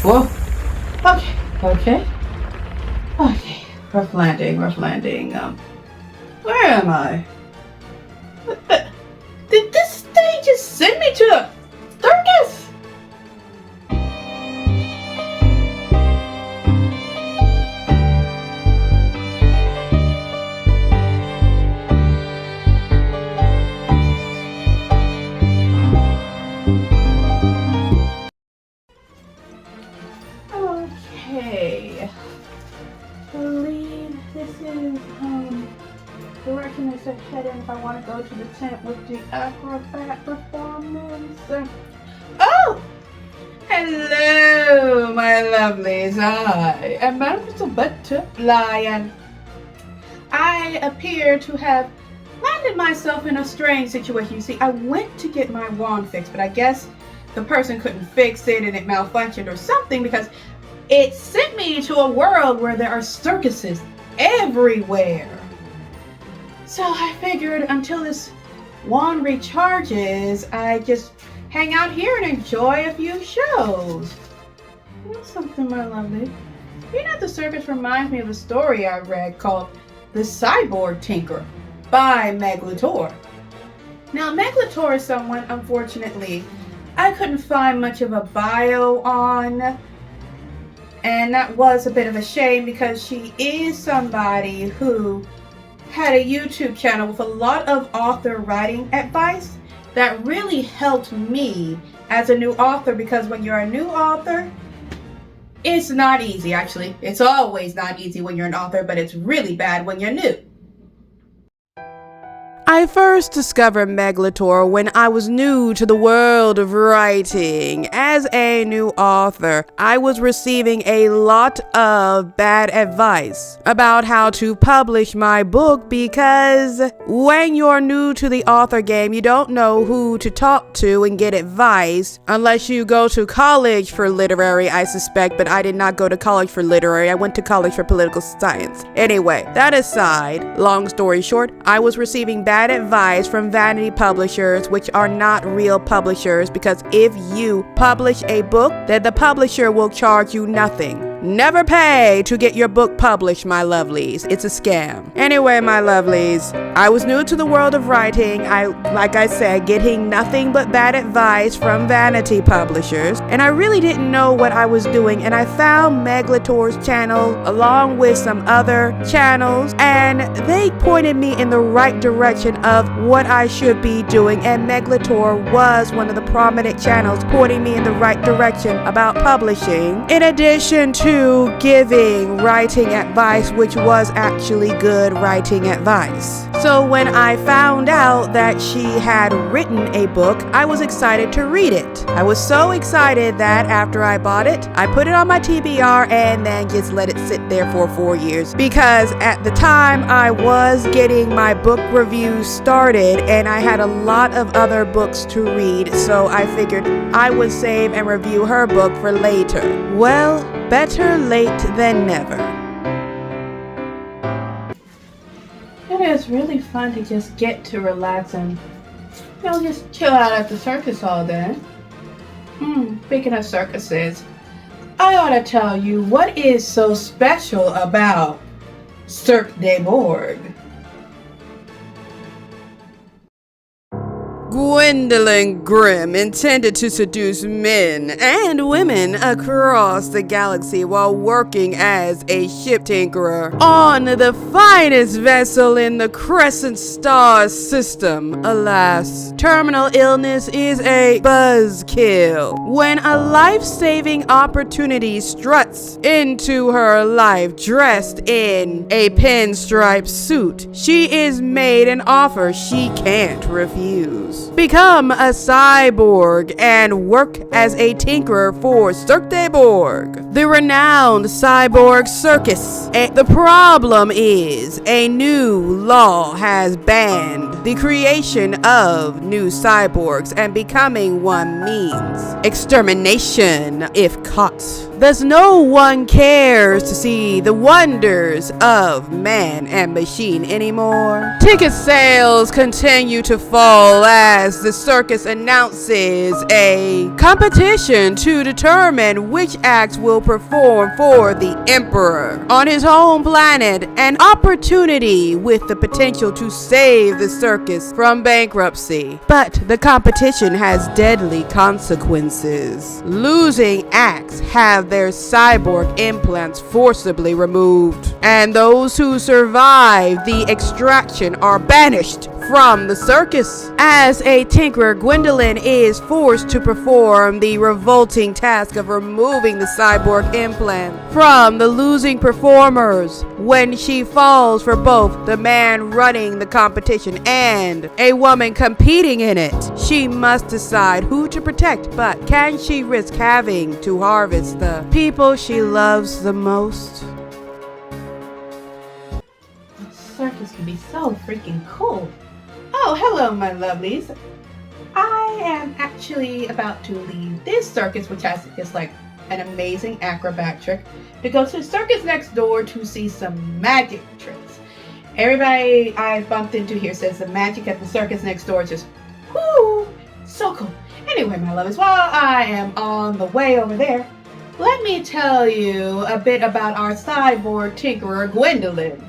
Whoa. Okay. Okay. Okay. Rough landing. Rough landing. Where am I? Did this thing just send me to a circus? Okay. I believe this is direction I should head in if I want to go to the tent with the acrobat performance. Oh! Hello, my lovelies. I am Mr. Butterfly, and I appear to have landed myself in a strange situation. You see, I went to get my wand fixed, but I guess the person couldn't fix it and it malfunctioned or something, because it sent me to a world where there are circuses everywhere. So I figured until this wand recharges, I just hang out here and enjoy a few shows. You know something, my lovely? You know, the circus reminds me of a story I read called The Cyborg Tinkerer by Meg Latorre. Now, Meg Latorre is someone, unfortunately, I couldn't find much of a bio on. And that was a bit of a shame, because she is somebody who had a YouTube channel with a lot of author writing advice that really helped me as a new author, because when you're a new author, it's not easy. Actually, it's always not easy when you're an author, but it's really bad when you're new. I first discovered Meg Latorre when I was new to the world of writing. As a new author, I was receiving a lot of bad advice about how to publish my book, because when you're new to the author game, you don't know who to talk to and get advice unless you go to college for literary, I suspect, but I did not go to college for literary. I went to college for political science. Anyway, that aside, long story short, I was receiving bad advice from vanity publishers, which are not real publishers, because if you publish a book, then the publisher will charge you nothing. Never pay to get your book published, my lovelies. It's a scam. Anyway, my lovelies, I was new to the world of writing. Like I said, getting nothing but bad advice from vanity publishers, and I really didn't know what I was doing. And I found Meg Latorre's channel along with some other channels, and they pointed me in the right direction of what I should be doing. And Meg Latorre was one of the prominent channels pointing me in the right direction about publishing, in addition to giving writing advice, which was actually good writing advice. So when I found out that she had written a book, I was excited to read it. I was so excited that after I bought it, I put it on my TBR and then just let it sit there for 4 years, because at the time I was getting my book reviews started and I had a lot of other books to read, so I figured I would save and review her book for later. Well, better late than never. It is really fun to just get to relax and, just chill out at the circus all day. Speaking of circuses, I ought to tell you what is so special about Cirque des Borg. Gwendolyn Grimm intended to seduce men and women across the galaxy while working as a ship tinkerer on the finest vessel in the Crescent Star system. Alas, terminal illness is a buzzkill. When a life-saving opportunity struts into her life dressed in a pinstripe suit, she is made an offer she can't refuse. Become a cyborg and work as a tinkerer for Cirque des Borg, the renowned cyborg circus. The problem is, a new law has banned the creation of new cyborgs, and becoming one means extermination if caught. Thus no one cares to see the wonders of man and machine anymore. Ticket sales continue to fall as the circus announces a competition to determine which acts will perform for the Emperor on his home planet, an opportunity with the potential to save the circus from bankruptcy. But the competition has deadly consequences. Losing acts have their cyborg implants forcibly removed, and those who survive the extraction are banished from the circus. As a tinkerer, Gwendolyn is forced to perform the revolting task of removing the cyborg implant from the losing performers. When she falls for both the man running the competition and a woman competing in it, she must decide who to protect, but can she risk having to harvest the people she loves the most? Circus can be so freaking cool. Oh, hello, my lovelies. I am actually about to leave this circus, which has just like an amazing acrobat trick, to go to the circus next door to see some magic tricks. Everybody I bumped into here says the magic at the circus next door is just, whoo, so cool. Anyway, my lovelies, while I am on the way over there, let me tell you a bit about our cyborg tinkerer, Gwendolyn.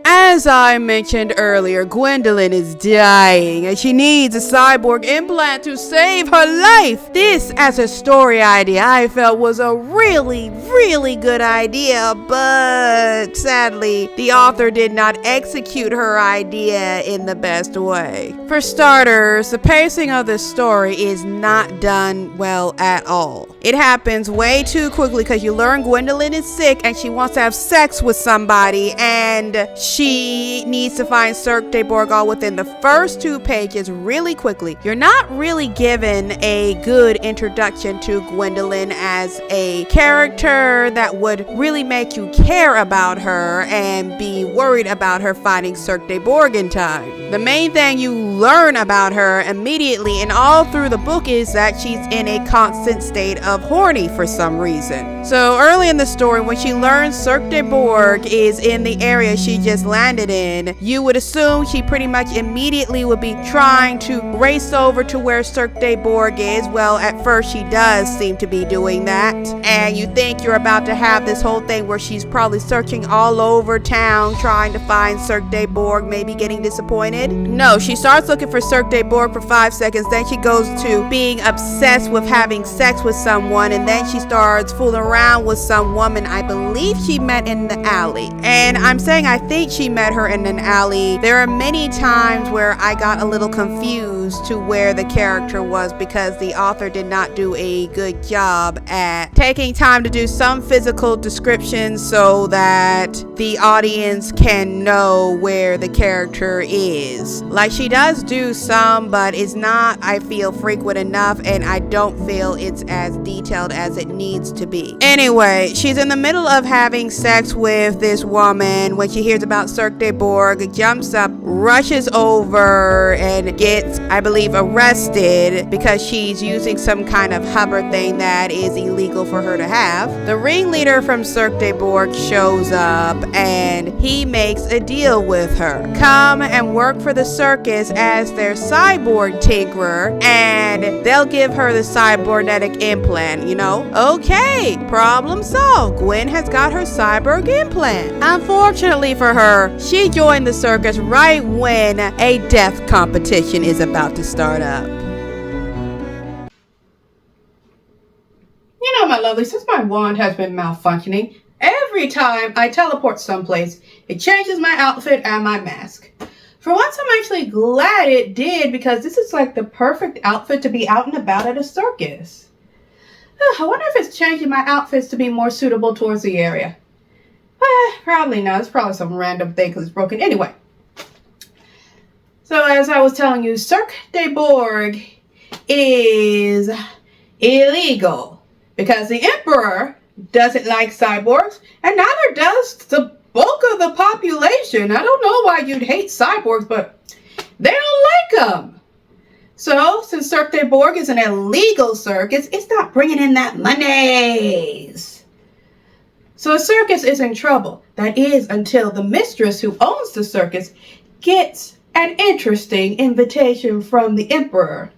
As I mentioned earlier, Gwendolyn is dying and she needs a cyborg implant to save her life. This, as a story idea, I felt was a really good idea, but sadly, the author did not execute her idea in the best way. For starters, the pacing of the story is not done well at all. It happens way too quickly because you learn Gwendolyn is sick and she wants to have sex with somebody, and she needs to find Cirque de Bourg within the first 2 pages really quickly. You're not really given a good introduction to Gwendolyn as a character that would really make you care about her and be worried about her finding Cirque de Bourg in time. The main thing you learn about her immediately and all through the book is that she's in a constant state of horny for some reason. So early in the story, when she learns Cirque de Bourg is in the area she just landed in, you would assume she pretty much immediately would be trying to race over to where Cirque de Bourg is. Well, at first she does seem to be doing that, and you think you're about to have this whole thing where she's probably searching all over town trying to find Cirque de Bourg, maybe getting disappointed. No, she starts looking for Cirque de Bourg for 5 seconds, then she goes to being obsessed with having sex with someone, and then she starts fooling around with some woman I believe she met in the alley. And I'm saying I think she met her in an alley. There are many times where I got a little confused to where the character was because the author did not do a good job at taking time to do some physical descriptions so that the audience can know where the character is. Like, she does do some, but it's not, I feel, frequent enough, and I don't feel it's as detailed as it needs to be. Anyway, she's in the middle of having sex with this woman when she hears about Cirque de Bourg, jumps up, rushes over, and gets, I believe, arrested because she's using some kind of hover thing that is illegal for her to have. The ringleader from Cirque de Bourg shows up and he makes a deal with her. Come and work for the circus as their cyborg tinkerer and they'll give her the cybernetic implant, you know? Okay, problem solved. Gwen has got her cyborg implant. Unfortunately for her, she joined the circus right when a death competition is about to start up. You know, my lovely, since my wand has been malfunctioning, every time I teleport someplace, it changes my outfit and my mask. For once, I'm actually glad it did, because this is like the perfect outfit to be out and about at a circus. I wonder if it's changing my outfits to be more suitable towards the area. Probably not. It's probably some random thing because it's broken. Anyway. So as I was telling you, Cirque de Bourg is illegal because the Emperor doesn't like cyborgs, and neither does the bulk of the population. I don't know why you'd hate cyborgs, but they don't like them. So, since Cirque de Borg is an illegal circus, it's not bringing in that monies. So a circus is in trouble. That is until the mistress who owns the circus gets an interesting invitation from the emperor.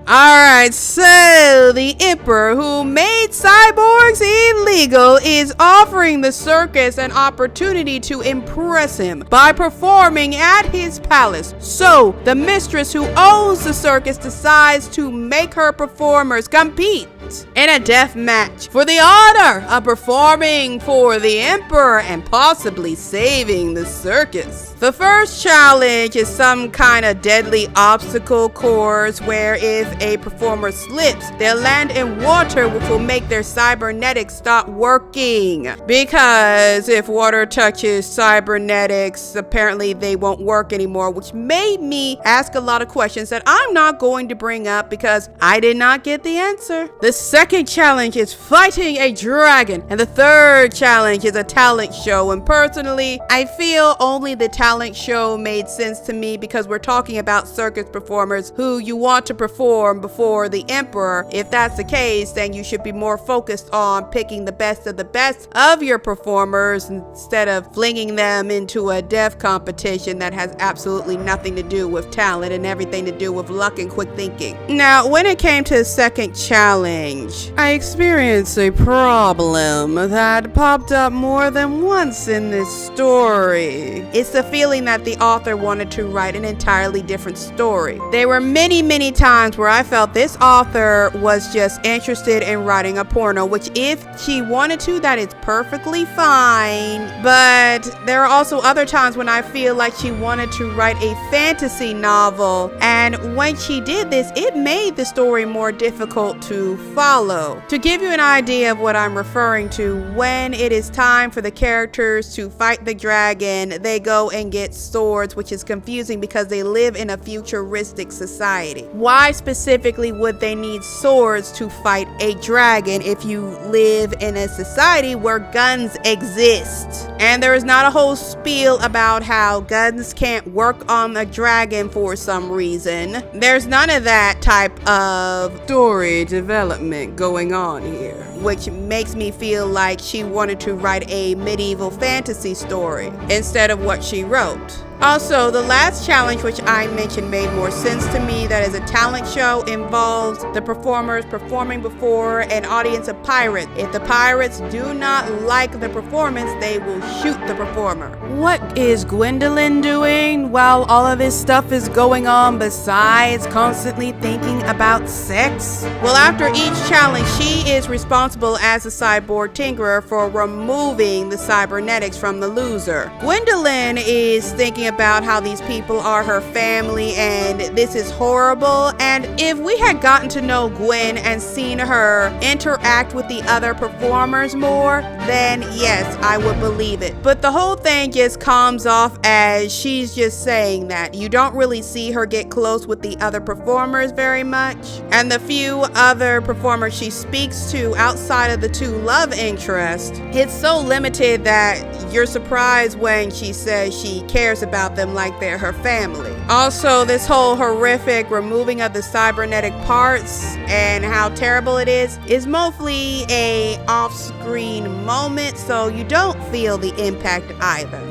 Alright, so the emperor who made cyborgs illegal is offering the circus an opportunity to impress him by performing at his palace. So the mistress who owns the circus decides to make her performers compete in a death match for the honor of performing for the emperor and possibly saving the circus. The first challenge is some kind of deadly obstacle course where if a performer slips, they'll land in water, which will make their cybernetics stop working. Because if water touches cybernetics, apparently they won't work anymore, which made me ask a lot of questions that I'm not going to bring up because I did not get the answer. The second challenge is fighting a dragon, and the third challenge is a talent show. And personally, I feel only the talent show made sense to me because we're talking about circus performers who you want to perform before the emperor. If that's the case, then you should be more focused on picking the best of your performers instead of flinging them into a death competition that has absolutely nothing to do with talent and everything to do with luck and quick thinking. Now, when it came to the second challenge, I experienced a problem that popped up more than once in this story. It's the feeling that the author wanted to write an entirely different story. There were many times where I felt this author was just interested in writing a porno, which if she wanted to, that is perfectly fine. But there are also other times when I feel like she wanted to write a fantasy novel, and when she did this, it made the story more difficult to follow. To give you an idea of what I'm referring to, when it is time for the characters to fight the dragon, they go and get swords, which is confusing because they live in a futuristic society. Why specifically would they need swords to fight a dragon if you live in a society where guns exist? And there is not a whole spiel about how guns can't work on a dragon for some reason. There's none of that type of story development going on here, which makes me feel like she wanted to write a medieval fantasy story instead of what she wrote. Also, the last challenge which I mentioned made more sense to me. That is a talent show, involves the performers performing before an audience of pirates. If the pirates do not like the performance, they will shoot the performer. What is Gwendolyn doing while all of this stuff is going on besides constantly thinking about sex? Well, after each challenge, she is responsible as a Cyborg Tinkerer for removing the cybernetics from the loser. Gwendolyn is thinking about how these people are her family and this is horrible, and if we had gotten to know Gwen and seen her interact with the other performers more, then yes, I would believe it. But the whole thing just comes off as she's just saying that. You don't really see her get close with the other performers very much, and the few other performers she speaks to outside of the two love interests, it's so limited that you're surprised when she says she cares about them like they're her family. Also, this whole horrific removing of the cybernetic parts and how terrible it is mostly a off-screen moment, so you don't feel the impact either.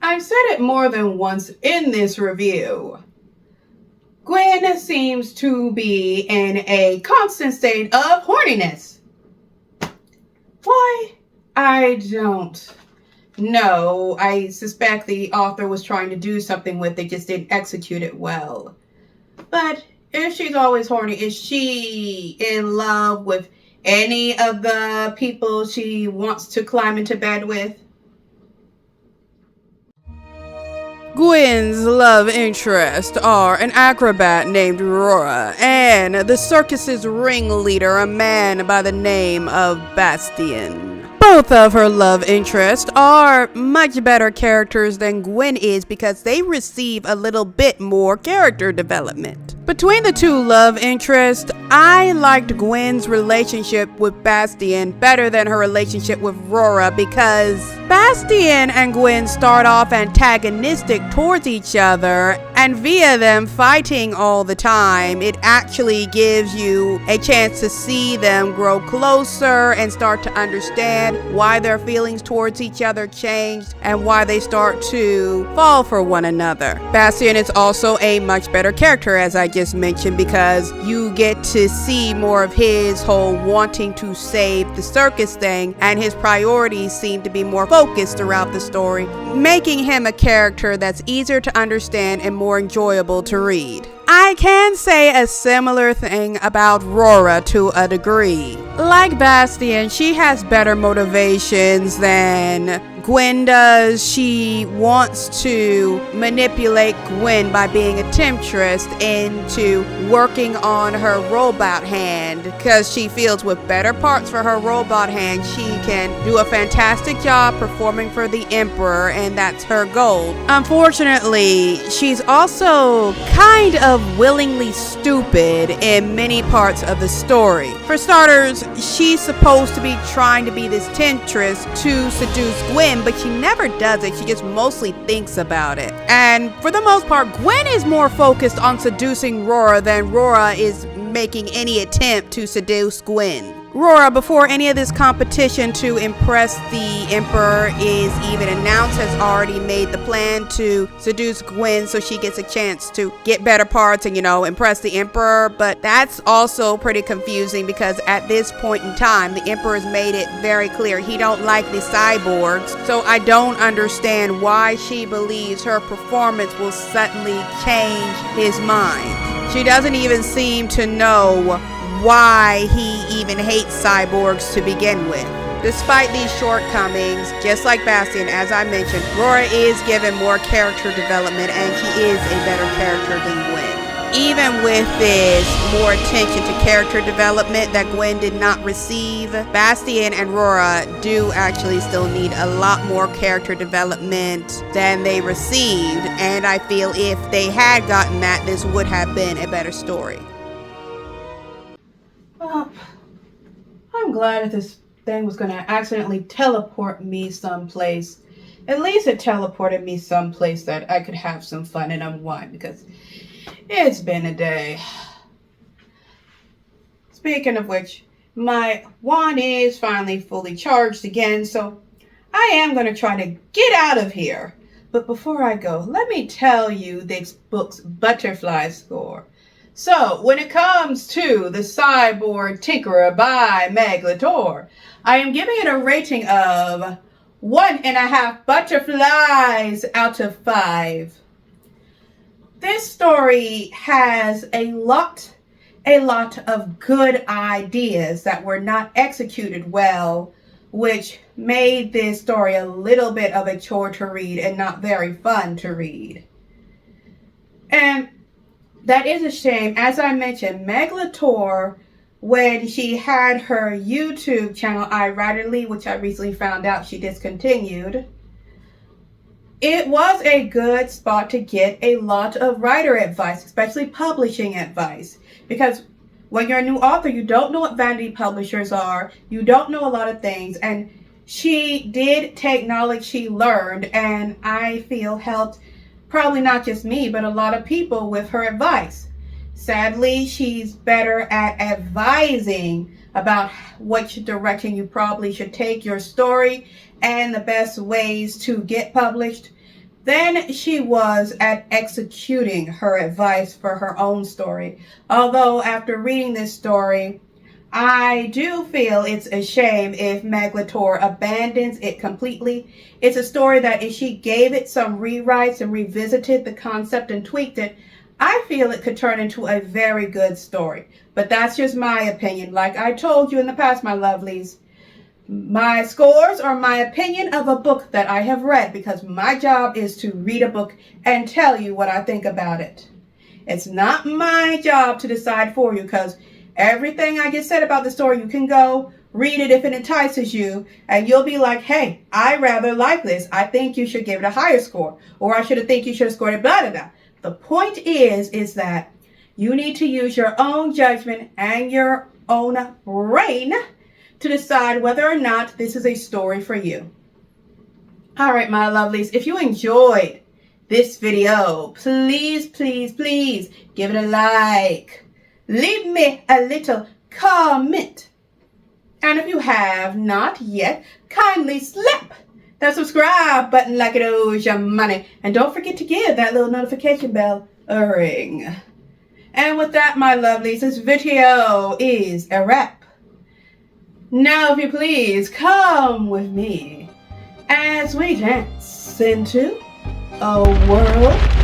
I've said it more than once in this review. Gwen seems to be in a constant state of horniness. Why? I don't know. I suspect the author was trying to do something with it, just didn't execute it well. But if she's always horny, is she in love with any of the people she wants to climb into bed with? Gwen's love interests are an acrobat named Aurora and the circus's ringleader, a man by the name of Bastian. Both of her love interests are much better characters than Gwen is because they receive a little bit more character development. Between the two love interests, I liked Gwen's relationship with Bastian better than her relationship with Rora because Bastian and Gwen start off antagonistic towards each other, and via them fighting all the time, it actually gives you a chance to see them grow closer and start to understand why their feelings towards each other changed and why they start to fall for one another. Bastian is also a much better character, as I just mentioned, because you get to see more of his whole wanting to save the circus thing, and his priorities seem to be more focused throughout the story, making him a character that's easier to understand and more enjoyable to read. I can say a similar thing about Rora to a degree. Like Bastian, she has better motivations than Gwen does. She wants to manipulate Gwen by being a temptress into working on her robot hand, because she feels with better parts for her robot hand, she can do a fantastic job performing for the Emperor, and that's her goal. Unfortunately, she's also kind of willingly stupid in many parts of the story. For starters, she's supposed to be trying to be this temptress to seduce Gwen, but she never does it. She just mostly thinks about it. And for the most part, Gwen is more focused on seducing Rora than Rora is making any attempt to seduce Gwen. Rora, before any of this competition to impress the Emperor is even announced, has already made the plan to seduce Gwen so she gets a chance to get better parts and, impress the Emperor. But that's also pretty confusing because at this point in time, the Emperor's made it very clear he don't like the cyborgs. So I don't understand why she believes her performance will suddenly change his mind. She doesn't even seem to know why he even hates cyborgs to begin with. Despite these shortcomings, just like Bastian, as I mentioned, Rora is given more character development and she is a better character than Gwen. Even with this more attention to character development that Gwen did not receive, Bastian and Rora do actually still need a lot more character development than they received, and I feel if they had gotten that, this would have been a better story. Well, I'm glad that this thing was going to accidentally teleport me someplace. At least it teleported me someplace that I could have some fun and unwind, because it's been a day. Speaking of which, my wand is finally fully charged again, so I am going to try to get out of here. But before I go, let me tell you this book's butterfly score. So, when it comes to the Cyborg Tinkerer by Meg Latorre, I am giving it a rating of 1.5 butterflies out of 5. This story has a lot of good ideas that were not executed well, which made this story a little bit of a chore to read and not very fun to read. And that is a shame. As I mentioned, Meg Latorre, when she had her YouTube channel, iWriterly, which I recently found out she discontinued, it was a good spot to get a lot of writer advice, especially publishing advice. Because when you're a new author, you don't know what vanity publishers are. You don't know a lot of things. And she did take knowledge she learned, and I feel helped probably not just me, but a lot of people with her advice. Sadly, she's better at advising about which direction you probably should take your story and the best ways to get published than she was at executing her advice for her own story. Although after reading this story, I do feel it's a shame if Meg Latorre abandons it completely. It's a story that if she gave it some rewrites and revisited the concept and tweaked it, I feel it could turn into a very good story. But that's just my opinion. Like I told you in the past, my lovelies, my scores are my opinion of a book that I have read, because my job is to read a book and tell you what I think about it. It's not my job to decide for you, because everything I just said about the story, you can go read it if it entices you, and you'll be like, hey, I rather like this. I think you should give it a higher score, or I think you should have scored it blah, blah, blah. The point is that You need to use your own judgment and your own brain to decide whether or not this is a story for you. All right, my lovelies, if you enjoyed this video, please, please, please give it a like. Leave me a little comment. And if you have not yet, kindly slap that subscribe button like it owes you money. And don't forget to give that little notification bell a ring. And with that, my lovelies, this video is a wrap. Now, if you please, come with me as we dance into a world